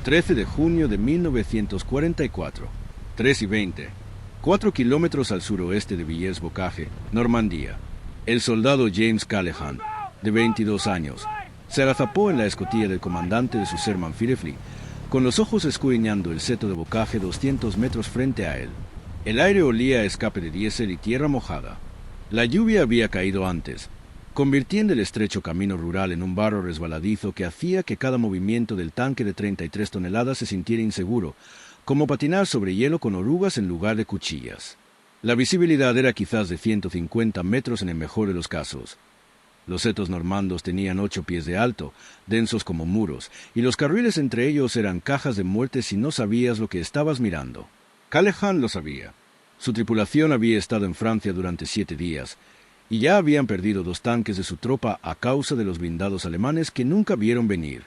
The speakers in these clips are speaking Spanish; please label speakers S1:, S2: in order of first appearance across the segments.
S1: 13 de junio de 1944, 3:20, 4 kilómetros al suroeste de Villers-Bocage, Normandía. El soldado James Callaghan, de 22 años, se agazapó en la escotilla del comandante de su Sherman Firefly, con los ojos escudriñando el seto de Bocage 200 metros frente a él. El aire olía a escape de diésel y tierra mojada. La lluvia había caído antes, convirtiendo el estrecho camino rural en un barro resbaladizo que hacía que cada movimiento del tanque de 33 toneladas se sintiera inseguro, como patinar sobre hielo con orugas en lugar de cuchillas. La visibilidad era quizás de 150 metros en el mejor de los casos. Los setos normandos tenían 8 pies de alto, densos como muros, y los carriles entre ellos eran cajas de muerte si no sabías lo que estabas mirando. Callaghan lo sabía. Su tripulación había estado en Francia durante 7 días, y ya habían perdido 2 tanques de su tropa a causa de los blindados alemanes que nunca vieron venir.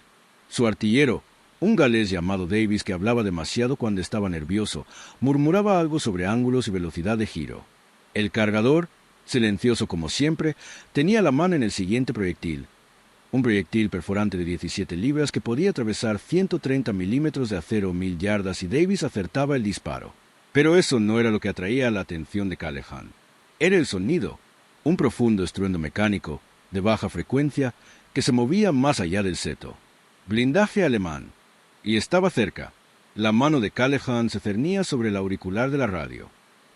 S1: Su artillero, un galés llamado Davis que hablaba demasiado cuando estaba nervioso, murmuraba algo sobre ángulos y velocidad de giro. El cargador, silencioso como siempre, tenía la mano en el siguiente proyectil. Un proyectil perforante de 17 libras que podía atravesar 130 milímetros de acero 1000 yardas y Davis acertaba el disparo. Pero eso no era lo que atraía la atención de Callaghan. Era el sonido. Un profundo estruendo mecánico, de baja frecuencia, que se movía más allá del seto. Blindaje alemán. Y estaba cerca. La mano de Callaghan se cernía sobre el auricular de la radio.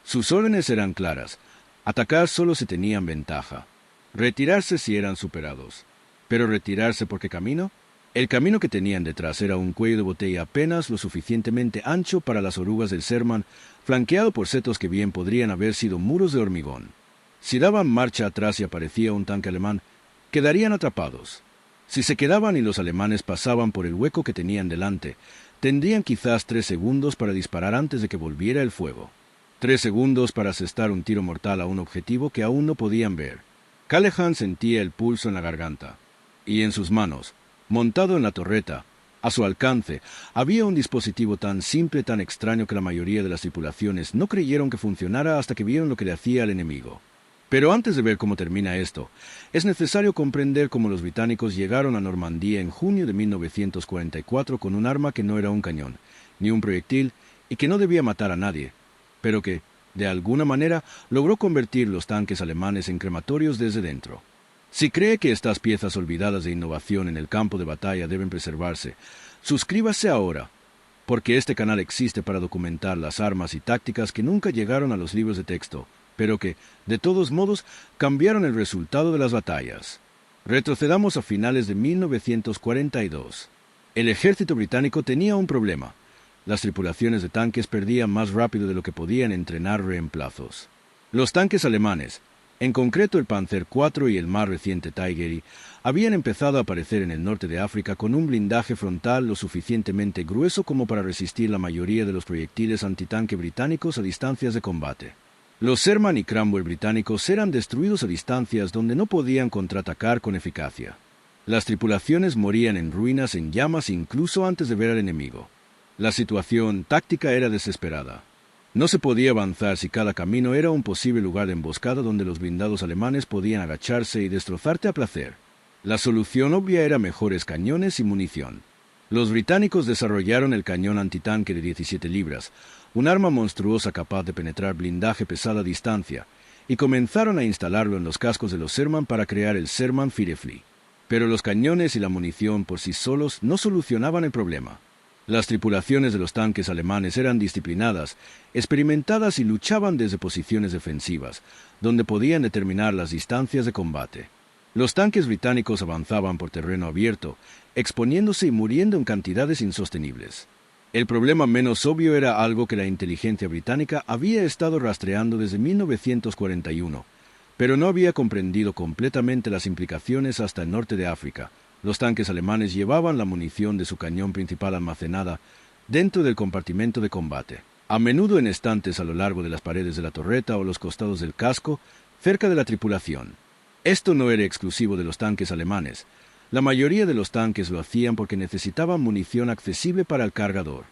S1: Sus órdenes eran claras. Atacar solo si tenían ventaja. Retirarse si eran superados. ¿Pero retirarse por qué camino? El camino que tenían detrás era un cuello de botella apenas lo suficientemente ancho para las orugas del Sherman, flanqueado por setos que bien podrían haber sido muros de hormigón. Si daban marcha atrás y aparecía un tanque alemán, quedarían atrapados. Si se quedaban y los alemanes pasaban por el hueco que tenían delante, tendrían quizás 3 segundos para disparar antes de que volviera el fuego. 3 segundos para asestar un tiro mortal a un objetivo que aún no podían ver. Callaghan sentía el pulso en la garganta. Y en sus manos, montado en la torreta, a su alcance, había un dispositivo tan simple, tan extraño que la mayoría de las tripulaciones no creyeron que funcionara hasta que vieron lo que le hacía al enemigo. Pero antes de ver cómo termina esto, es necesario comprender cómo los británicos llegaron a Normandía en junio de 1944 con un arma que no era un cañón, ni un proyectil, y que no debía matar a nadie, pero que, de alguna manera, logró convertir los tanques alemanes en crematorios desde dentro. Si cree que estas piezas olvidadas de innovación en el campo de batalla deben preservarse, suscríbase ahora, porque este canal existe para documentar las armas y tácticas que nunca llegaron a los libros de texto, pero que, de todos modos, cambiaron el resultado de las batallas. Retrocedamos a finales de 1942. El ejército británico tenía un problema. Las tripulaciones de tanques perdían más rápido de lo que podían entrenar reemplazos. Los tanques alemanes, en concreto el Panzer IV y el más reciente Tigery, habían empezado a aparecer en el norte de África con un blindaje frontal lo suficientemente grueso como para resistir la mayoría de los proyectiles antitanque británicos a distancias de combate. Los Sherman y Cranwell británicos eran destruidos a distancias donde no podían contraatacar con eficacia. Las tripulaciones morían en ruinas, en llamas, incluso antes de ver al enemigo. La situación táctica era desesperada. No se podía avanzar si cada camino era un posible lugar de emboscada donde los blindados alemanes podían agacharse y destrozarte a placer. La solución obvia era mejores cañones y munición. Los británicos desarrollaron el cañón antitanque de 17 libras, un arma monstruosa capaz de penetrar blindaje pesado a distancia, y comenzaron a instalarlo en los cascos de los Sherman para crear el Sherman Firefly. Pero los cañones y la munición por sí solos no solucionaban el problema. Las tripulaciones de los tanques alemanes eran disciplinadas, experimentadas y luchaban desde posiciones defensivas, donde podían determinar las distancias de combate. Los tanques británicos avanzaban por terreno abierto, exponiéndose y muriendo en cantidades insostenibles. El problema menos obvio era algo que la inteligencia británica había estado rastreando desde 1941, pero no había comprendido completamente las implicaciones hasta el norte de África. Los tanques alemanes llevaban la munición de su cañón principal almacenada dentro del compartimento de combate, a menudo en estantes a lo largo de las paredes de la torreta o los costados del casco, cerca de la tripulación. Esto no era exclusivo de los tanques alemanes. La mayoría de los tanques lo hacían porque necesitaban munición accesible para el cargador.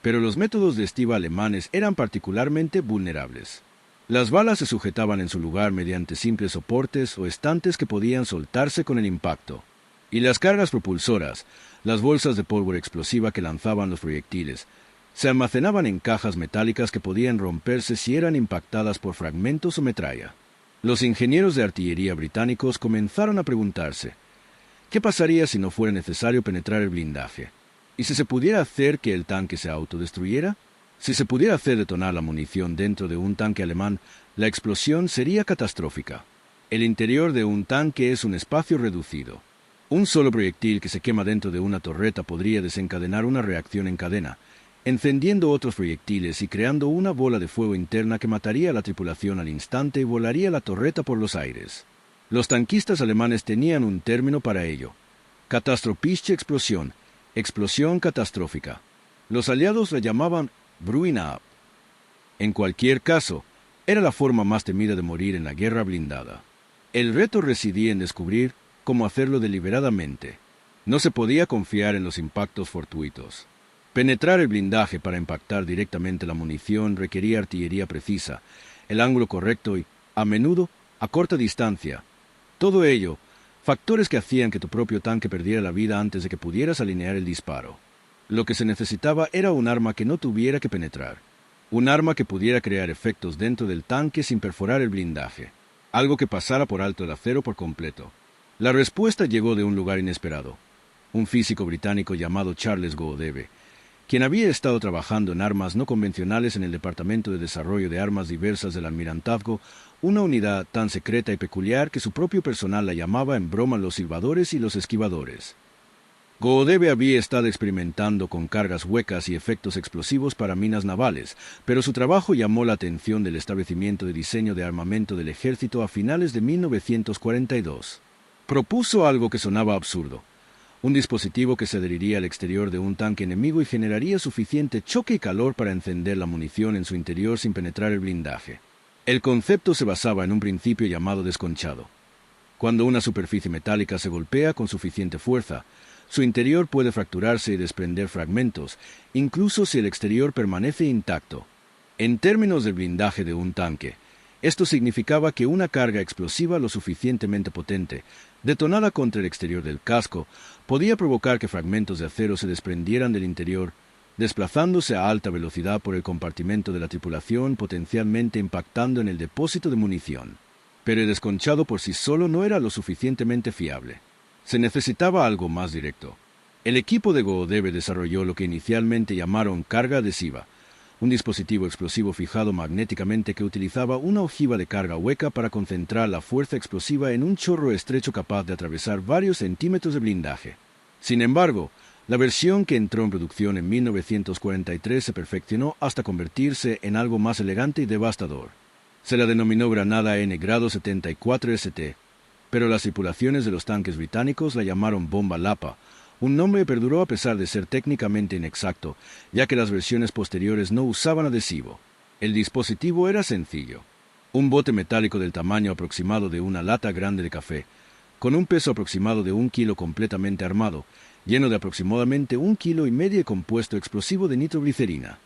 S1: Pero los métodos de estiba alemanes eran particularmente vulnerables. Las balas se sujetaban en su lugar mediante simples soportes o estantes que podían soltarse con el impacto. Y las cargas propulsoras, las bolsas de pólvora explosiva que lanzaban los proyectiles, se almacenaban en cajas metálicas que podían romperse si eran impactadas por fragmentos o metralla. Los ingenieros de artillería británicos comenzaron a preguntarse, ¿qué pasaría si no fuera necesario penetrar el blindaje? ¿Y si se pudiera hacer que el tanque se autodestruyera? Si se pudiera hacer detonar la munición dentro de un tanque alemán, la explosión sería catastrófica. El interior de un tanque es un espacio reducido. Un solo proyectil que se quema dentro de una torreta podría desencadenar una reacción en cadena, encendiendo otros proyectiles y creando una bola de fuego interna que mataría a la tripulación al instante y volaría la torreta por los aires. Los tanquistas alemanes tenían un término para ello: Katastrophische Explosión, explosión catastrófica. Los aliados la llamaban Blowing Up. En cualquier caso, era la forma más temida de morir en la guerra blindada. El reto residía en descubrir cómo hacerlo deliberadamente. No se podía confiar en los impactos fortuitos. Penetrar el blindaje para impactar directamente la munición requería artillería precisa, el ángulo correcto y, a menudo, a corta distancia. Todo ello, factores que hacían que tu propio tanque perdiera la vida antes de que pudieras alinear el disparo. Lo que se necesitaba era un arma que no tuviera que penetrar. Un arma que pudiera crear efectos dentro del tanque sin perforar el blindaje. Algo que pasara por alto el acero por completo. La respuesta llegó de un lugar inesperado. Un físico británico llamado Charles Goodebe, quien había estado trabajando en armas no convencionales en el Departamento de Desarrollo de Armas Diversas del Almirantazgo, una unidad tan secreta y peculiar que su propio personal la llamaba en broma los silbadores y los esquivadores. Goodebe había estado experimentando con cargas huecas y efectos explosivos para minas navales, pero su trabajo llamó la atención del establecimiento de diseño de armamento del ejército a finales de 1942. Propuso algo que sonaba absurdo: un dispositivo que se adheriría al exterior de un tanque enemigo y generaría suficiente choque y calor para encender la munición en su interior sin penetrar el blindaje. El concepto se basaba en un principio llamado desconchado. Cuando una superficie metálica se golpea con suficiente fuerza, su interior puede fracturarse y desprender fragmentos, incluso si el exterior permanece intacto. En términos del blindaje de un tanque, esto significaba que una carga explosiva lo suficientemente potente, detonada contra el exterior del casco, podía provocar que fragmentos de acero se desprendieran del interior, desplazándose a alta velocidad por el compartimento de la tripulación, potencialmente impactando en el depósito de munición. Pero el desconchado por sí solo no era lo suficientemente fiable. Se necesitaba algo más directo. El equipo de Goodebe desarrolló lo que inicialmente llamaron carga adhesiva, un dispositivo explosivo fijado magnéticamente que utilizaba una ojiva de carga hueca para concentrar la fuerza explosiva en un chorro estrecho capaz de atravesar varios centímetros de blindaje. Sin embargo, la versión que entró en producción en 1943 se perfeccionó hasta convertirse en algo más elegante y devastador. Se la denominó Granada N grado 74 St, pero las tripulaciones de los tanques británicos la llamaron bomba Lapa, un nombre que perduró a pesar de ser técnicamente inexacto, ya que las versiones posteriores no usaban adhesivo. El dispositivo era sencillo: un bote metálico del tamaño aproximado de una lata grande de café, con un peso aproximado de 1 kilo completamente armado, lleno de aproximadamente 1,5 kilos de compuesto explosivo de nitroglicerina.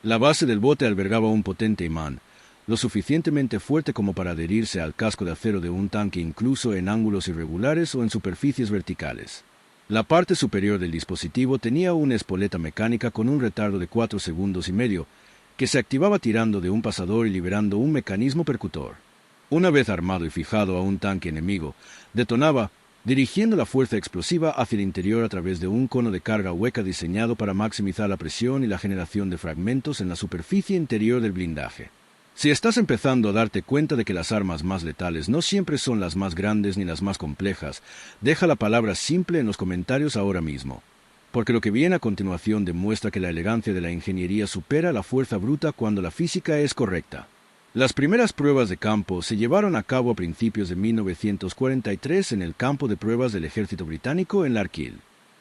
S1: La base del bote albergaba un potente imán, lo suficientemente fuerte como para adherirse al casco de acero de un tanque incluso en ángulos irregulares o en superficies verticales. La parte superior del dispositivo tenía una espoleta mecánica con un retardo de 4,5 segundos, que se activaba tirando de un pasador y liberando un mecanismo percutor. Una vez armado y fijado a un tanque enemigo, detonaba, dirigiendo la fuerza explosiva hacia el interior a través de un cono de carga hueca diseñado para maximizar la presión y la generación de fragmentos en la superficie interior del blindaje. Si estás empezando a darte cuenta de que las armas más letales no siempre son las más grandes ni las más complejas, deja la palabra simple en los comentarios ahora mismo, porque lo que viene a continuación demuestra que la elegancia de la ingeniería supera la fuerza bruta cuando la física es correcta. Las primeras pruebas de campo se llevaron a cabo a principios de 1943 en el campo de pruebas del ejército británico en Larkhill.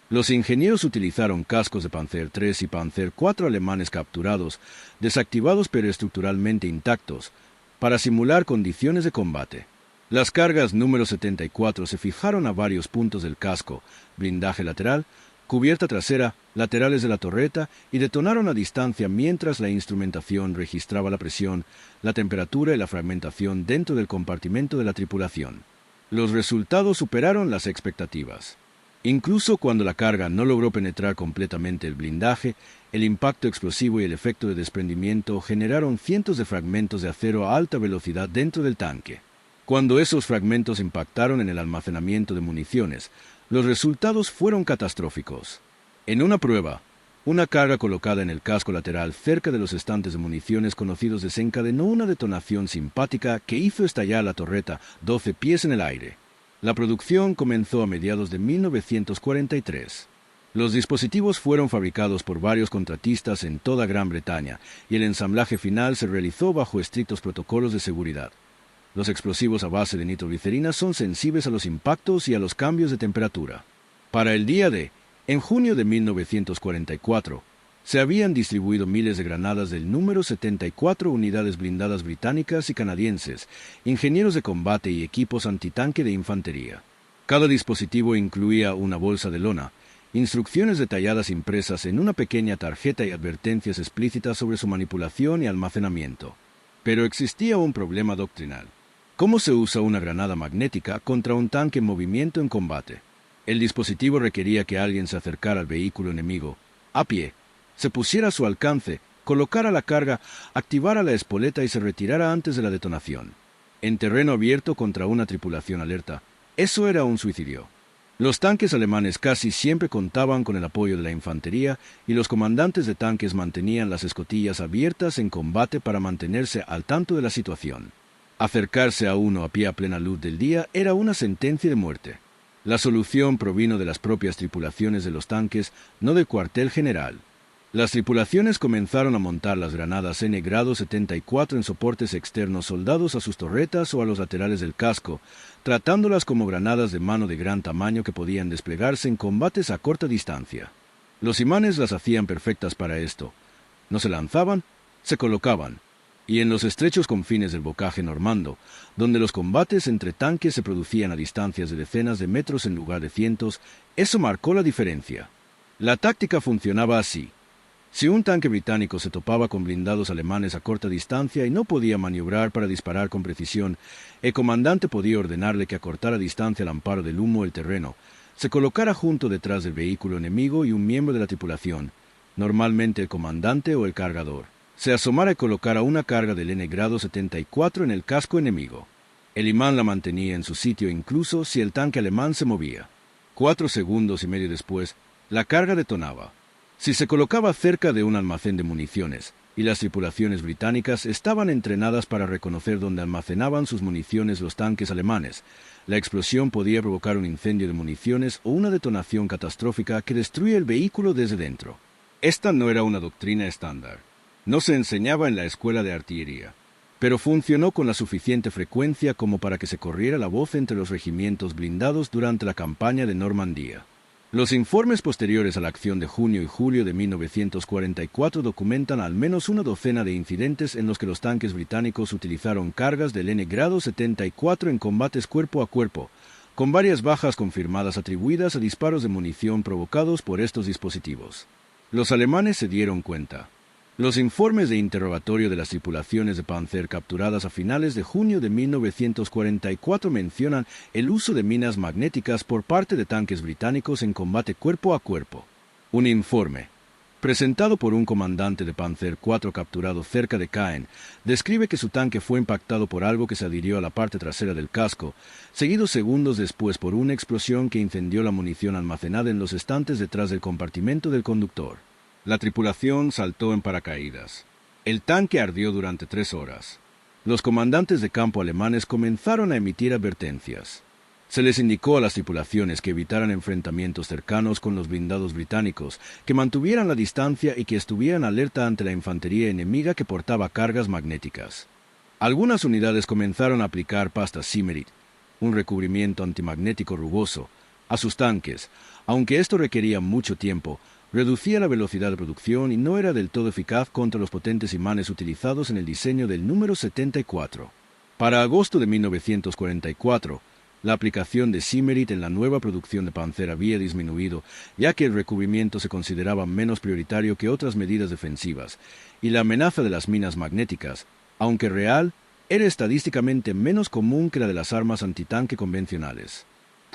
S1: Los ingenieros utilizaron cascos de Panzer III y Panzer IV alemanes capturados, desactivados pero estructuralmente intactos, para simular condiciones de combate. Las cargas número 74 se fijaron a varios puntos del casco, blindaje lateral, cubierta trasera, laterales de la torreta y detonaron a distancia mientras la instrumentación registraba la presión, la temperatura y la fragmentación dentro del compartimento de la tripulación. Los resultados superaron las expectativas. Incluso cuando la carga no logró penetrar completamente el blindaje, el impacto explosivo y el efecto de desprendimiento generaron cientos de fragmentos de acero a alta velocidad dentro del tanque. Cuando esos fragmentos impactaron en el almacenamiento de municiones, los resultados fueron catastróficos. En una prueba, una carga colocada en el casco lateral cerca de los estantes de municiones conocidos desencadenó una detonación simpática que hizo estallar la torreta 12 pies en el aire. La producción comenzó a mediados de 1943. Los dispositivos fueron fabricados por varios contratistas en toda Gran Bretaña y el ensamblaje final se realizó bajo estrictos protocolos de seguridad. Los explosivos a base de nitroglicerina son sensibles a los impactos y a los cambios de temperatura. Para el día D, en junio de 1944, se habían distribuido miles de granadas del número 74 unidades blindadas británicas y canadienses, ingenieros de combate y equipos antitanque de infantería. Cada dispositivo incluía una bolsa de lona, instrucciones detalladas impresas en una pequeña tarjeta y advertencias explícitas sobre su manipulación y almacenamiento. Pero existía un problema doctrinal. ¿Cómo se usa una granada magnética contra un tanque en movimiento en combate? El dispositivo requería que alguien se acercara al vehículo enemigo, a pie, se pusiera a su alcance, colocara la carga, activara la espoleta y se retirara antes de la detonación. En terreno abierto contra una tripulación alerta, eso era un suicidio. Los tanques alemanes casi siempre contaban con el apoyo de la infantería y los comandantes de tanques mantenían las escotillas abiertas en combate para mantenerse al tanto de la situación. Acercarse a uno a pie a plena luz del día era una sentencia de muerte. La solución provino de las propias tripulaciones de los tanques, no del cuartel general. Las tripulaciones comenzaron a montar las granadas N-grado 74 en soportes externos soldados a sus torretas o a los laterales del casco, tratándolas como granadas de mano de gran tamaño que podían desplegarse en combates a corta distancia. Los imanes las hacían perfectas para esto. No se lanzaban, se colocaban. Y en los estrechos confines del bocaje normando, donde los combates entre tanques se producían a distancias de decenas de metros en lugar de cientos, eso marcó la diferencia. La táctica funcionaba así. Si un tanque británico se topaba con blindados alemanes a corta distancia y no podía maniobrar para disparar con precisión, el comandante podía ordenarle que acortara distancia al amparo del humo del terreno, se colocara junto detrás del vehículo enemigo y un miembro de la tripulación, normalmente el comandante o el cargador, se asomara y colocara una carga del N-grado 74 en el casco enemigo. El imán la mantenía en su sitio incluso si el tanque alemán se movía. 4 segundos y medio después, la carga detonaba. Si se colocaba cerca de un almacén de municiones, y las tripulaciones británicas estaban entrenadas para reconocer dónde almacenaban sus municiones los tanques alemanes, la explosión podía provocar un incendio de municiones o una detonación catastrófica que destruía el vehículo desde dentro. Esta no era una doctrina estándar. No se enseñaba en la escuela de artillería, pero funcionó con la suficiente frecuencia como para que se corriera la voz entre los regimientos blindados durante la campaña de Normandía. Los informes posteriores a la acción de junio y julio de 1944 documentan al menos una docena de incidentes en los que los tanques británicos utilizaron cargas del N-grado 74 en combates cuerpo a cuerpo, con varias bajas confirmadas atribuidas a disparos de munición provocados por estos dispositivos. Los alemanes se dieron cuenta. Los informes de interrogatorio de las tripulaciones de Panzer capturadas a finales de junio de 1944 mencionan el uso de minas magnéticas por parte de tanques británicos en combate cuerpo a cuerpo. Un informe, presentado por un comandante de Panzer IV capturado cerca de Caen, describe que su tanque fue impactado por algo que se adhirió a la parte trasera del casco, seguido segundos después por una explosión que incendió la munición almacenada en los estantes detrás del compartimento del conductor. La tripulación saltó en paracaídas. El tanque ardió durante 3 horas. Los comandantes de campo alemanes comenzaron a emitir advertencias. Se les indicó a las tripulaciones que evitaran enfrentamientos cercanos con los blindados británicos, que mantuvieran la distancia y que estuvieran alerta ante la infantería enemiga que portaba cargas magnéticas. Algunas unidades comenzaron a aplicar pasta Simerit, un recubrimiento antimagnético rugoso, a sus tanques, aunque esto requería mucho tiempo. Reducía la velocidad de producción y no era del todo eficaz contra los potentes imanes utilizados en el diseño del número 74. Para agosto de 1944, la aplicación de Simerit en la nueva producción de Panzer había disminuido, ya que el recubrimiento se consideraba menos prioritario que otras medidas defensivas, y la amenaza de las minas magnéticas, aunque real, era estadísticamente menos común que la de las armas antitanque convencionales.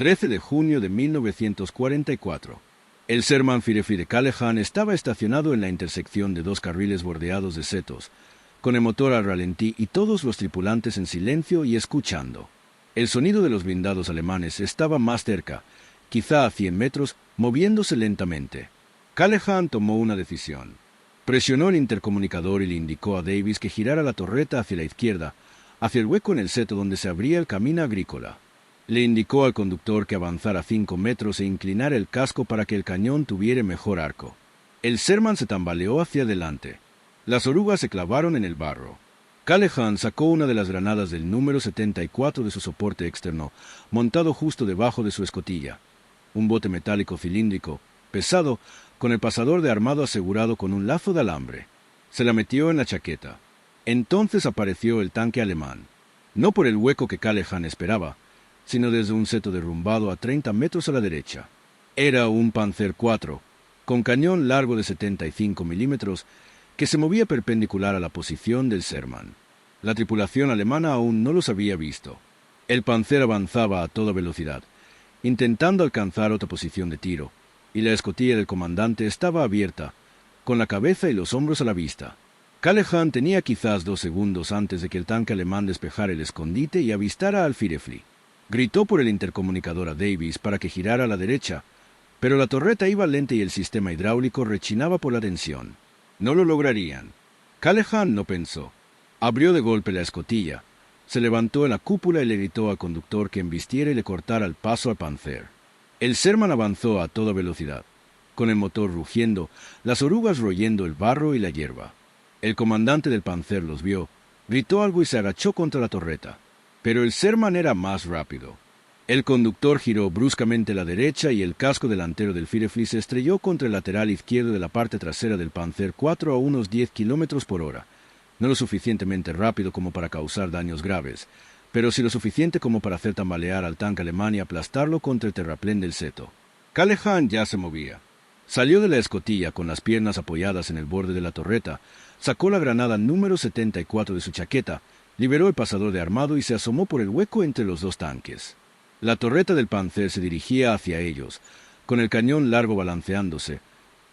S1: 13 de junio de 1944. El Sherman Firefly de Callahan estaba estacionado en la intersección de dos carriles bordeados de setos, con el motor al ralentí y todos los tripulantes en silencio y escuchando. El sonido de los blindados alemanes estaba más cerca, quizá a 100 metros, moviéndose lentamente. Callahan tomó una decisión. Presionó el intercomunicador y le indicó a Davis que girara la torreta hacia la izquierda, hacia el hueco en el seto donde se abría el camino agrícola. Le indicó al conductor que avanzara 5 metros e inclinara el casco para que el cañón tuviera mejor arco. El Sherman se tambaleó hacia adelante. Las orugas se clavaron en el barro. Callahan sacó una de las granadas del número 74 de su soporte externo, montado justo debajo de su escotilla. Un bote metálico cilíndrico, pesado, con el pasador de armado asegurado con un lazo de alambre. Se la metió en la chaqueta. Entonces apareció el tanque alemán. No por el hueco que Callahan esperaba, sino desde un seto derrumbado a 30 metros a la derecha. Era un Panzer IV, con cañón largo de 75 milímetros, que se movía perpendicular a la posición del Sherman. La tripulación alemana aún no los había visto. El Panzer avanzaba a toda velocidad, intentando alcanzar otra posición de tiro, y la escotilla del comandante estaba abierta, con la cabeza y los hombros a la vista. Callahan tenía quizás 2 segundos antes de que el tanque alemán despejara el escondite y avistara al Firefly. Gritó por el intercomunicador a Davis para que girara a la derecha, pero la torreta iba lenta y el sistema hidráulico rechinaba por la tensión. No lo lograrían. Callahan no pensó. Abrió de golpe la escotilla, se levantó en la cúpula y le gritó al conductor que embistiera y le cortara el paso al Panzer. El Sherman avanzó a toda velocidad, con el motor rugiendo, las orugas royendo el barro y la hierba. El comandante del Panzer los vio, gritó algo y se agachó contra la torreta. Pero el Sherman era más rápido. El conductor giró bruscamente a la derecha y el casco delantero del Firefly se estrelló contra el lateral izquierdo de la parte trasera del Panzer IV a unos 10 kilómetros por hora. No lo suficientemente rápido como para causar daños graves, pero sí lo suficiente como para hacer tambalear al tanque alemán y aplastarlo contra el terraplén del seto. Callahan ya se movía. Salió de la escotilla con las piernas apoyadas en el borde de la torreta, sacó la granada número 74 de su chaqueta, liberó el pasador de armado y se asomó por el hueco entre los dos tanques. La torreta del Panzer se dirigía hacia ellos, con el cañón largo balanceándose,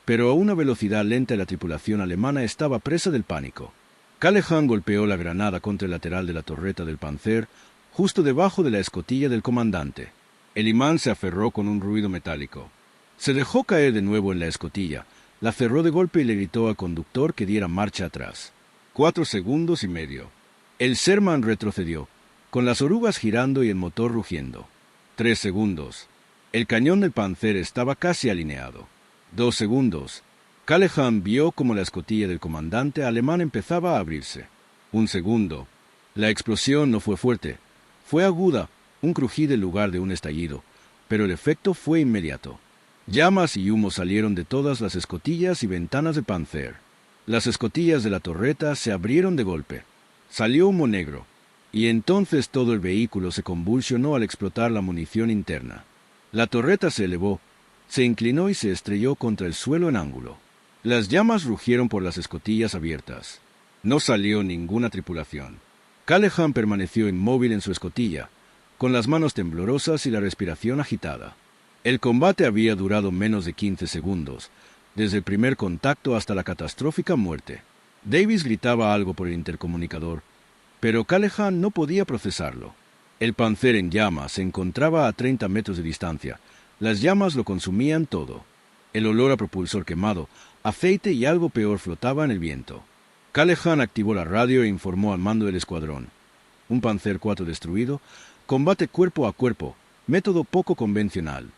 S1: pero a una velocidad lenta la tripulación alemana estaba presa del pánico. Callahan golpeó la granada contra el lateral de la torreta del Panzer, justo debajo de la escotilla del comandante. El imán se aferró con un ruido metálico. Se dejó caer de nuevo en la escotilla, la cerró de golpe y le gritó al conductor que diera marcha atrás. 4 segundos y medio. El Sherman retrocedió, con las orugas girando y el motor rugiendo. 3 segundos. El cañón del Panzer estaba casi alineado. 2 segundos. Callahan vio como la escotilla del comandante alemán empezaba a abrirse. 1 segundo. La explosión no fue fuerte. Fue aguda, un crujido en lugar de un estallido, pero el efecto fue inmediato. Llamas y humo salieron de todas las escotillas y ventanas del Panzer. Las escotillas de la torreta se abrieron de golpe. Salió humo negro, y entonces todo el vehículo se convulsionó al explotar la munición interna. La torreta se elevó, se inclinó y se estrelló contra el suelo en ángulo. Las llamas rugieron por las escotillas abiertas. No salió ninguna tripulación. Callahan permaneció inmóvil en su escotilla, con las manos temblorosas y la respiración agitada. El combate había durado menos de 15 segundos, desde el primer contacto hasta la catastrófica muerte. Davis gritaba algo por el intercomunicador, pero Callahan no podía procesarlo. El Panzer en llamas se encontraba a 30 metros de distancia. Las llamas lo consumían todo. El olor a propulsor quemado, aceite y algo peor flotaba en el viento. Callahan activó la radio e informó al mando del escuadrón. Un Panzer IV destruido, combate cuerpo a cuerpo, método poco convencional.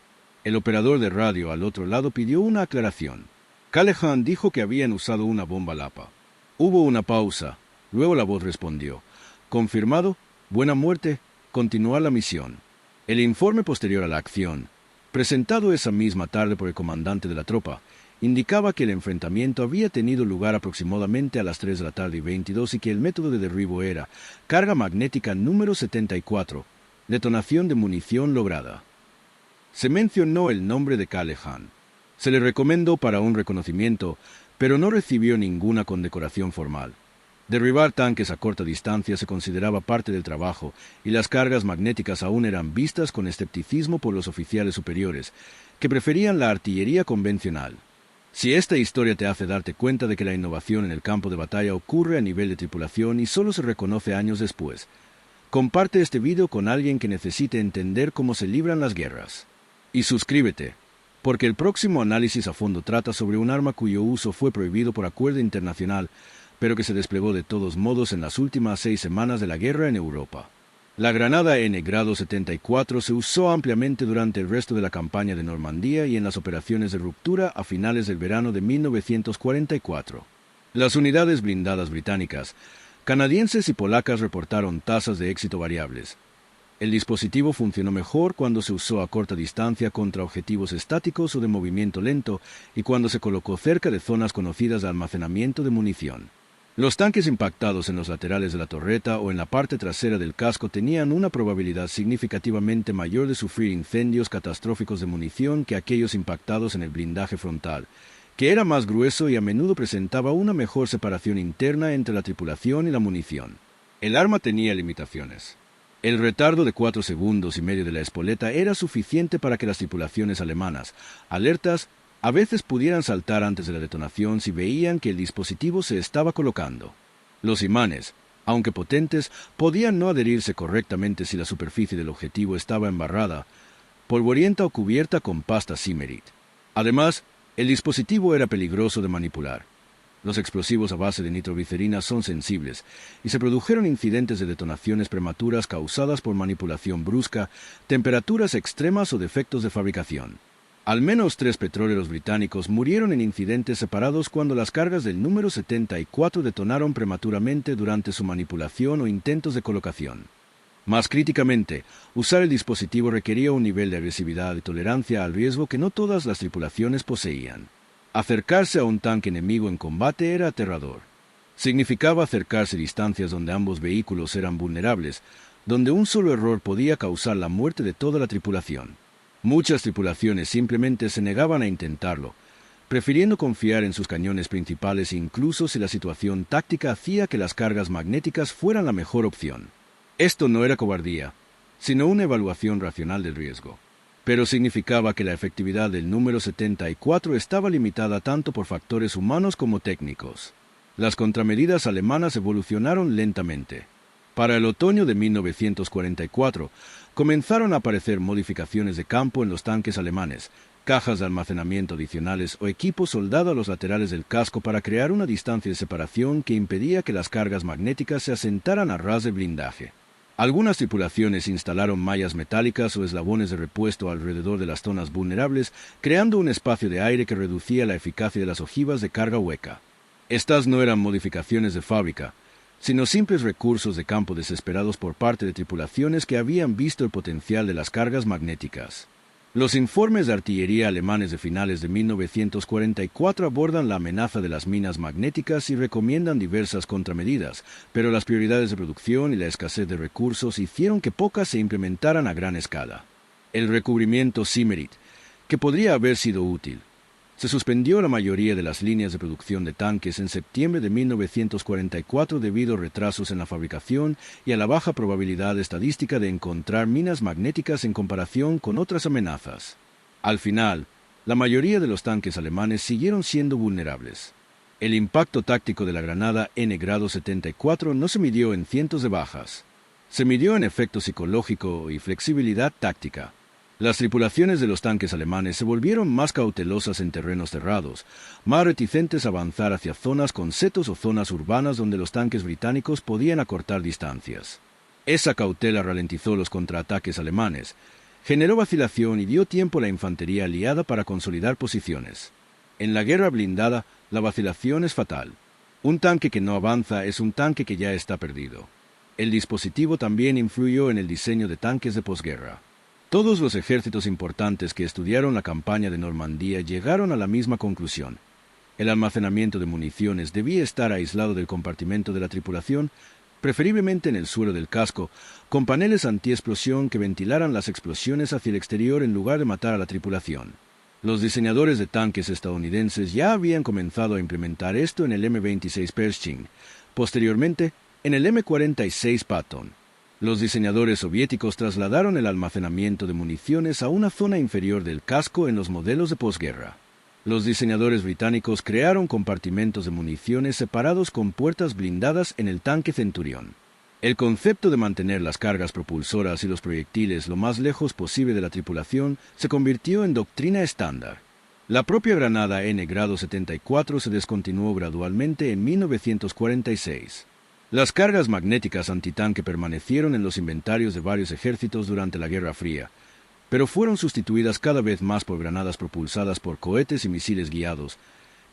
S1: El operador de radio al otro lado pidió una aclaración. Callahan dijo que habían usado una bomba Lapa. Hubo una pausa, luego la voz respondió. Confirmado, buena muerte, continuar la misión. El informe posterior a la acción, presentado esa misma tarde por el comandante de la tropa, indicaba que el enfrentamiento había tenido lugar aproximadamente a las 3 de la tarde y 22 y que el método de derribo era carga magnética número 74, detonación de munición lograda. Se mencionó el nombre de Callahan. Se le recomendó para un reconocimiento, pero no recibió ninguna condecoración formal. Derribar tanques a corta distancia se consideraba parte del trabajo, y las cargas magnéticas aún eran vistas con escepticismo por los oficiales superiores, que preferían la artillería convencional. Si esta historia te hace darte cuenta de que la innovación en el campo de batalla ocurre a nivel de tripulación y solo se reconoce años después, comparte este video con alguien que necesite entender cómo se libran las guerras. Y suscríbete, porque el próximo análisis a fondo trata sobre un arma cuyo uso fue prohibido por acuerdo internacional, pero que se desplegó de todos modos en las últimas 6 semanas de la guerra en Europa. La granada N-Grado 74 se usó ampliamente durante el resto de la campaña de Normandía y en las operaciones de ruptura a finales del verano de 1944. Las unidades blindadas británicas, canadienses y polacas reportaron tasas de éxito variables. El dispositivo funcionó mejor cuando se usó a corta distancia contra objetivos estáticos o de movimiento lento y cuando se colocó cerca de zonas conocidas de almacenamiento de munición. Los tanques impactados en los laterales de la torreta o en la parte trasera del casco tenían una probabilidad significativamente mayor de sufrir incendios catastróficos de munición que aquellos impactados en el blindaje frontal, que era más grueso y a menudo presentaba una mejor separación interna entre la tripulación y la munición. El arma tenía limitaciones. El retardo de 4,5 segundos de la espoleta era suficiente para que las tripulaciones alemanas, alertas, a veces pudieran saltar antes de la detonación si veían que el dispositivo se estaba colocando. Los imanes, aunque potentes, podían no adherirse correctamente si la superficie del objetivo estaba embarrada, polvorienta o cubierta con pasta Simerit. Además, el dispositivo era peligroso de manipular. Los explosivos a base de nitroglicerina son sensibles, y se produjeron incidentes de detonaciones prematuras causadas por manipulación brusca, temperaturas extremas o defectos de fabricación. Al menos 3 petroleros británicos murieron en incidentes separados cuando las cargas del número 74 detonaron prematuramente durante su manipulación o intentos de colocación. Más críticamente, usar el dispositivo requería un nivel de agresividad y tolerancia al riesgo que no todas las tripulaciones poseían. Acercarse a un tanque enemigo en combate era aterrador. Significaba acercarse a distancias donde ambos vehículos eran vulnerables, donde un solo error podía causar la muerte de toda la tripulación. Muchas tripulaciones simplemente se negaban a intentarlo, prefiriendo confiar en sus cañones principales incluso si la situación táctica hacía que las cargas magnéticas fueran la mejor opción. Esto no era cobardía, sino una evaluación racional del riesgo. Pero significaba que la efectividad del número 74 estaba limitada tanto por factores humanos como técnicos. Las contramedidas alemanas evolucionaron lentamente. Para el otoño de 1944, comenzaron a aparecer modificaciones de campo en los tanques alemanes, cajas de almacenamiento adicionales o equipo soldado a los laterales del casco para crear una distancia de separación que impedía que las cargas magnéticas se asentaran a ras de blindaje. Algunas tripulaciones instalaron mallas metálicas o eslabones de repuesto alrededor de las zonas vulnerables, creando un espacio de aire que reducía la eficacia de las ojivas de carga hueca. Estas no eran modificaciones de fábrica, sino simples recursos de campo desesperados por parte de tripulaciones que habían visto el potencial de las cargas magnéticas. Los informes de artillería alemanes de finales de 1944 abordan la amenaza de las minas magnéticas y recomiendan diversas contramedidas, pero las prioridades de producción y la escasez de recursos hicieron que pocas se implementaran a gran escala. El recubrimiento Simerit, que podría haber sido útil. Se suspendió la mayoría de las líneas de producción de tanques en septiembre de 1944 debido a retrasos en la fabricación y a la baja probabilidad estadística de encontrar minas magnéticas en comparación con otras amenazas. Al final, la mayoría de los tanques alemanes siguieron siendo vulnerables. El impacto táctico de la granada N-Grado 74 no se midió en cientos de bajas. Se midió en efecto psicológico y flexibilidad táctica. Las tripulaciones de los tanques alemanes se volvieron más cautelosas en terrenos cerrados, más reticentes a avanzar hacia zonas con setos o zonas urbanas donde los tanques británicos podían acortar distancias. Esa cautela ralentizó los contraataques alemanes, generó vacilación y dio tiempo a la infantería aliada para consolidar posiciones. En la guerra blindada, la vacilación es fatal. Un tanque que no avanza es un tanque que ya está perdido. El dispositivo también influyó en el diseño de tanques de posguerra. Todos los ejércitos importantes que estudiaron la campaña de Normandía llegaron a la misma conclusión. El almacenamiento de municiones debía estar aislado del compartimento de la tripulación, preferiblemente en el suelo del casco, con paneles antiexplosión que ventilaran las explosiones hacia el exterior en lugar de matar a la tripulación. Los diseñadores de tanques estadounidenses ya habían comenzado a implementar esto en el M-26 Pershing, posteriormente en el M-46 Patton. Los diseñadores soviéticos trasladaron el almacenamiento de municiones a una zona inferior del casco en los modelos de posguerra. Los diseñadores británicos crearon compartimentos de municiones separados con puertas blindadas en el tanque Centurión. El concepto de mantener las cargas propulsoras y los proyectiles lo más lejos posible de la tripulación se convirtió en doctrina estándar. La propia granada N grado 74 se descontinuó gradualmente en 1946. Las cargas magnéticas antitanque permanecieron en los inventarios de varios ejércitos durante la Guerra Fría, pero fueron sustituidas cada vez más por granadas propulsadas por cohetes y misiles guiados,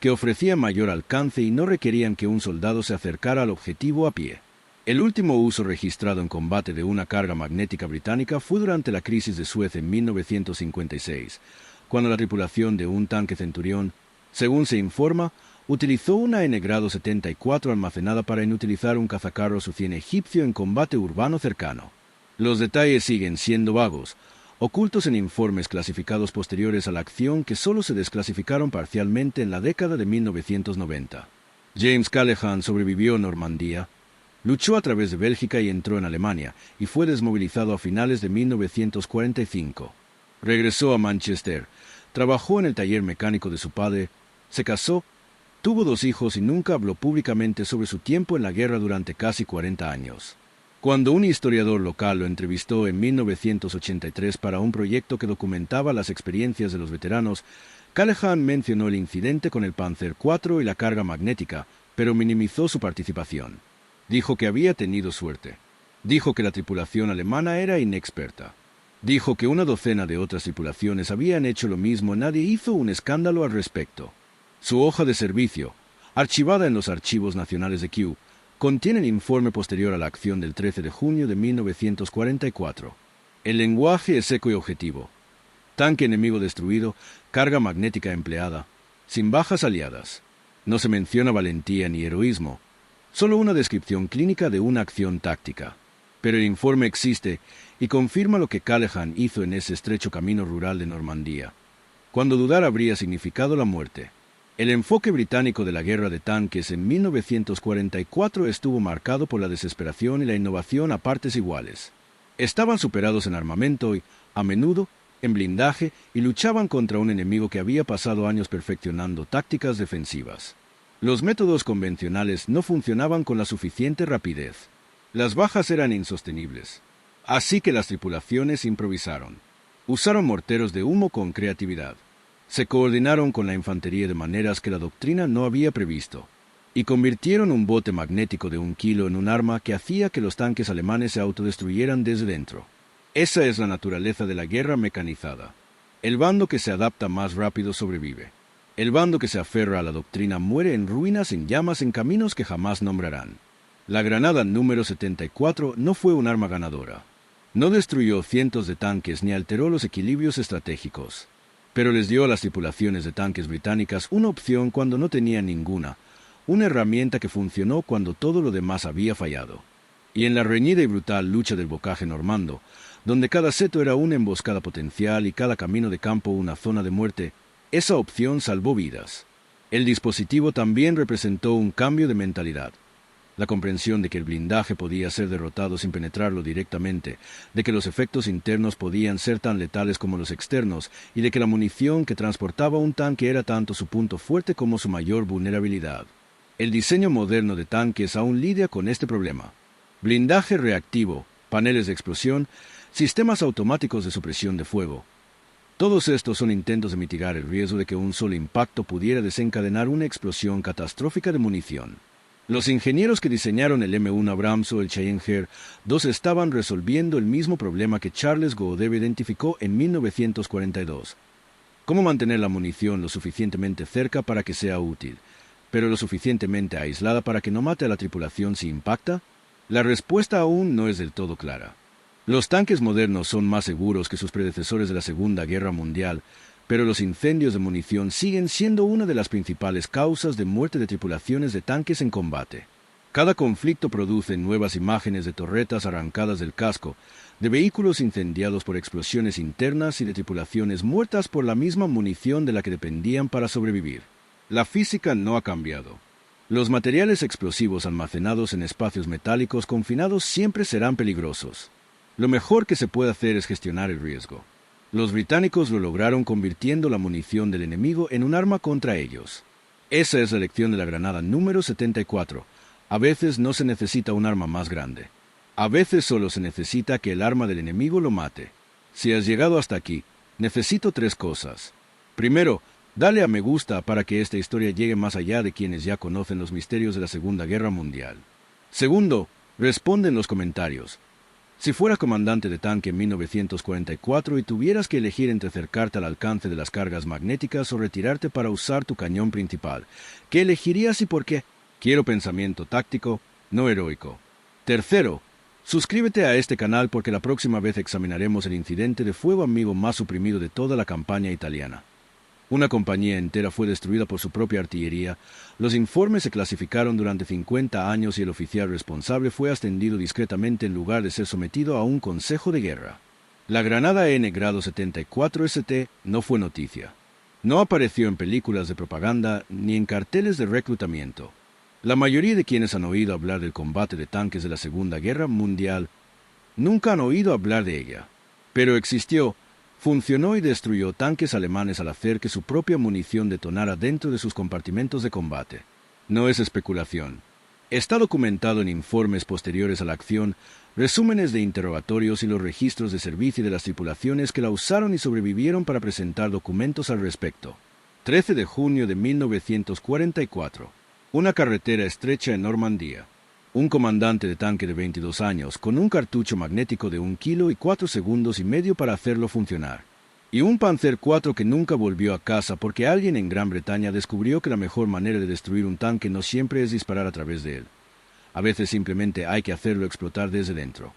S1: que ofrecían mayor alcance y no requerían que un soldado se acercara al objetivo a pie. El último uso registrado en combate de una carga magnética británica fue durante la crisis de Suez en 1956, cuando la tripulación de un tanque Centurión, según se informa, utilizó una N grado 74 almacenada para inutilizar un cazacarros U-100 egipcio en combate urbano cercano. Los detalles siguen siendo vagos, ocultos en informes clasificados posteriores a la acción que solo se desclasificaron parcialmente en la década de 1990. James Callaghan sobrevivió en Normandía, luchó a través de Bélgica y entró en Alemania, y fue desmovilizado a finales de 1945. Regresó a Manchester, trabajó en el taller mecánico de su padre, se casó, tuvo 2 hijos y nunca habló públicamente sobre su tiempo en la guerra durante casi 40 años. Cuando un historiador local lo entrevistó en 1983 para un proyecto que documentaba las experiencias de los veteranos, Callaghan mencionó el incidente con el Panzer IV y la carga magnética, pero minimizó su participación. Dijo que había tenido suerte. Dijo que la tripulación alemana era inexperta. Dijo que una docena de otras tripulaciones habían hecho lo mismo y nadie hizo un escándalo al respecto. Su hoja de servicio, archivada en los archivos nacionales de Kew, contiene el informe posterior a la acción del 13 de junio de 1944. El lenguaje es seco y objetivo. Tanque enemigo destruido, carga magnética empleada, sin bajas aliadas. No se menciona valentía ni heroísmo, solo una descripción clínica de una acción táctica. Pero el informe existe y confirma lo que Callaghan hizo en ese estrecho camino rural de Normandía, cuando dudar habría significado la muerte. El enfoque británico de la guerra de tanques en 1944 estuvo marcado por la desesperación y la innovación a partes iguales. Estaban superados en armamento y, a menudo, en blindaje y luchaban contra un enemigo que había pasado años perfeccionando tácticas defensivas. Los métodos convencionales no funcionaban con la suficiente rapidez. Las bajas eran insostenibles. Así que las tripulaciones improvisaron. Usaron morteros de humo con creatividad. Se coordinaron con la infantería de maneras que la doctrina no había previsto. Y convirtieron un bote magnético de 1 kilo en un arma que hacía que los tanques alemanes se autodestruyeran desde dentro. Esa es la naturaleza de la guerra mecanizada. El bando que se adapta más rápido sobrevive. El bando que se aferra a la doctrina muere en ruinas, en llamas, en caminos que jamás nombrarán. La granada número 74 no fue un arma ganadora. No destruyó cientos de tanques ni alteró los equilibrios estratégicos. Pero les dio a las tripulaciones de tanques británicas una opción cuando no tenían ninguna, una herramienta que funcionó cuando todo lo demás había fallado. Y en la reñida y brutal lucha del bocaje normando, donde cada seto era una emboscada potencial y cada camino de campo una zona de muerte, esa opción salvó vidas. El dispositivo también representó un cambio de mentalidad. La comprensión de que el blindaje podía ser derrotado sin penetrarlo directamente, de que los efectos internos podían ser tan letales como los externos, y de que la munición que transportaba un tanque era tanto su punto fuerte como su mayor vulnerabilidad. El diseño moderno de tanques aún lidia con este problema. Blindaje reactivo, paneles de explosión, sistemas automáticos de supresión de fuego. Todos estos son intentos de mitigar el riesgo de que un solo impacto pudiera desencadenar una explosión catastrófica de munición. Los ingenieros que diseñaron el M1 Abrams o el Challenger 2 estaban resolviendo el mismo problema que Charles Goodyear identificó en 1942. ¿Cómo mantener la munición lo suficientemente cerca para que sea útil, pero lo suficientemente aislada para que no mate a la tripulación si impacta? La respuesta aún no es del todo clara. Los tanques modernos son más seguros que sus predecesores de la Segunda Guerra Mundial, pero los incendios de munición siguen siendo una de las principales causas de muerte de tripulaciones de tanques en combate. Cada conflicto produce nuevas imágenes de torretas arrancadas del casco, de vehículos incendiados por explosiones internas y de tripulaciones muertas por la misma munición de la que dependían para sobrevivir. La física no ha cambiado. Los materiales explosivos almacenados en espacios metálicos confinados siempre serán peligrosos. Lo mejor que se puede hacer es gestionar el riesgo. Los británicos lo lograron convirtiendo la munición del enemigo en un arma contra ellos. Esa es la lección de la granada número 74. A veces no se necesita un arma más grande. A veces solo se necesita que el arma del enemigo lo mate. Si has llegado hasta aquí, necesito 3 cosas. Primero, dale a me gusta para que esta historia llegue más allá de quienes ya conocen los misterios de la Segunda Guerra Mundial. Segundo, responde en los comentarios. Si fueras comandante de tanque en 1944 y tuvieras que elegir entre acercarte al alcance de las cargas magnéticas o retirarte para usar tu cañón principal, ¿qué elegirías y por qué? Quiero pensamiento táctico, no heroico. Tercero, suscríbete a este canal porque la próxima vez examinaremos el incidente de fuego amigo más suprimido de toda la campaña italiana. Una compañía entera fue destruida por su propia artillería, los informes se clasificaron durante 50 años y el oficial responsable fue ascendido discretamente en lugar de ser sometido a un consejo de guerra. La granada N grado 74 ST no fue noticia. No apareció en películas de propaganda ni en carteles de reclutamiento. La mayoría de quienes han oído hablar del combate de tanques de la Segunda Guerra Mundial nunca han oído hablar de ella. Pero existió. Funcionó y destruyó tanques alemanes al hacer que su propia munición detonara dentro de sus compartimentos de combate. No es especulación. Está documentado en informes posteriores a la acción, resúmenes de interrogatorios y los registros de servicio de las tripulaciones que la usaron y sobrevivieron para presentar documentos al respecto. 13 de junio de 1944. Una carretera estrecha en Normandía. Un comandante de tanque de 22 años, con un cartucho magnético de 1 kilo y 4 segundos y medio para hacerlo funcionar. Y un Panzer IV que nunca volvió a casa porque alguien en Gran Bretaña descubrió que la mejor manera de destruir un tanque no siempre es disparar a través de él. A veces simplemente hay que hacerlo explotar desde dentro.